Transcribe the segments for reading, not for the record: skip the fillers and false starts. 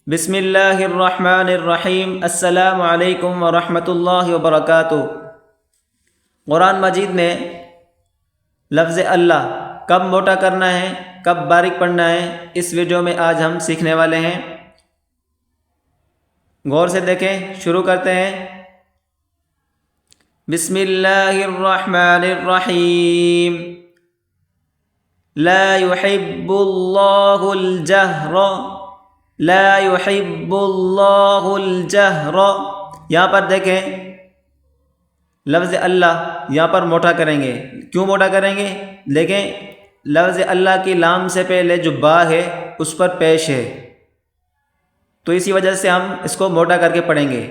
بسم اللہ الرحمن الرحیم۔ السلام علیکم ورحمۃ اللہ وبرکاتہ۔ قرآن مجید میں لفظ اللہ کب موٹا کرنا ہے، کب باریک پڑھنا ہے، اس ویڈیو میں آج ہم سیکھنے والے ہیں۔ غور سے دیکھیں، شروع کرتے ہیں۔ بسم اللہ الرحمن الرحیم۔ لا يحب اللہ الجہر، لا يحب اللہ الجہر۔ یہاں پر دیکھیں لفظ اللہ یہاں پر موٹا کریں گے۔ کیوں موٹا کریں گے؟ دیکھیں لفظ اللہ کی لام سے پہلے جو با ہے اس پر پیش ہے، تو اسی وجہ سے ہم اس کو موٹا کر کے پڑھیں گے۔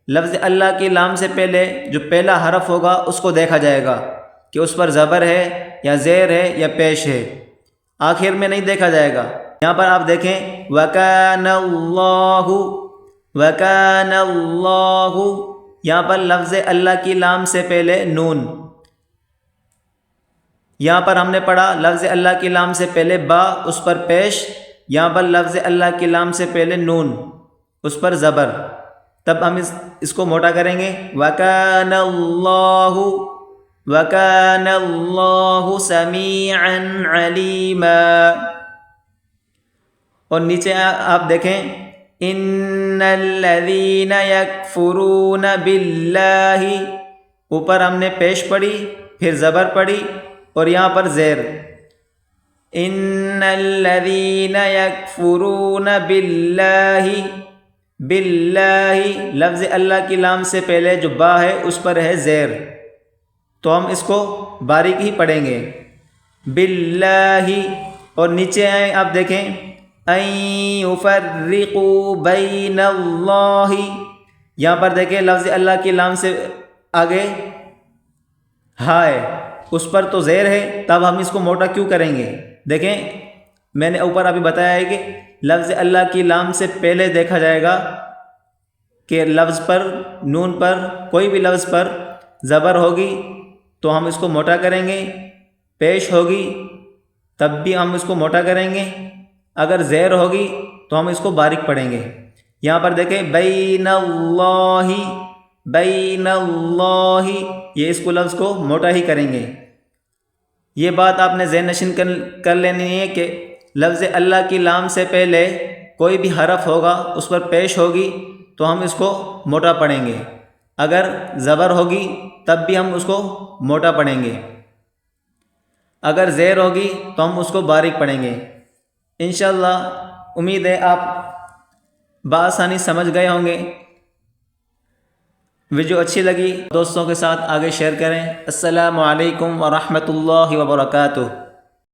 لفظ اللہ کی لام سے پہلے جو پہلا حرف ہوگا اس کو دیکھا جائے گا کہ اس پر زبر ہے یا زیر ہے یا پیش ہے، آخر میں نہیں دیکھا جائے گا۔ یہاں پر آپ دیکھیں وَكَانَ اللَّهُ، وَكَانَ اللَّهُ، یہاں پر لفظ اللہ کی لام سے پہلے نون۔ یہاں پر ہم نے پڑھا لفظ اللہ کی لام سے پہلے با، اس پر پیش، یہاں پر لفظ اللہ کی لام سے پہلے نون، اس پر زبر۔ تب ہم اس کو موٹا کریں گے۔ وَكَانَ اللَّهُ، وَكَانَ اللَّهُ سَمِيعًا عَلِيمًا۔ اور نیچے آپ دیکھیں ان الذین یکفرون باللہ، اوپر ہم نے پیش پڑھی، پھر زبر پڑھی اور یہاں پر زیر۔ ان الذین یکفرون باللہ، باللہ لفظ اللہ کی لام سے پہلے جو با ہے اس پر ہے زیر، تو ہم اس کو باریک ہی پڑھیں گے باللہ۔ اور نیچے آئیں آپ دیکھیں ان یفرقوا بین اللہ، یہاں پر دیکھیں لفظ اللہ کی لام سے آگے ہائے، اس پر تو زیر ہے، تب ہم اس کو موٹا کیوں کریں گے؟ دیکھیں میں نے اوپر ابھی بتایا ہے کہ لفظ اللہ کی لام سے پہلے دیکھا جائے گا کہ لفظ پر، نون پر، کوئی بھی لفظ پر زبر ہوگی تو ہم اس کو موٹا کریں گے، پیش ہوگی تب بھی ہم اس کو موٹا کریں گے، اگر زیر ہوگی تو ہم اس کو باریک پڑھیں گے۔ یہاں پر دیکھیں بین اللہ، بین اللہ، یہ اس کو لفظ کو موٹا ہی کریں گے۔ یہ بات آپ نے ذہن نشین کر لینی ہے کہ لفظ اللہ کی لام سے پہلے کوئی بھی حرف ہوگا اس پر پیش ہوگی تو ہم اس کو موٹا پڑھیں گے، اگر زبر ہوگی تب بھی ہم اس کو موٹا پڑھیں گے، اگر زیر ہوگی تو ہم اس کو باریک پڑھیں گے۔ انشاءاللہ امید ہے آپ بآسانی سمجھ گئے ہوں گے۔ ویڈیو اچھی لگی دوستوں کے ساتھ آگے شیئر کریں۔ السلام علیکم ورحمۃ اللہ وبرکاتہ۔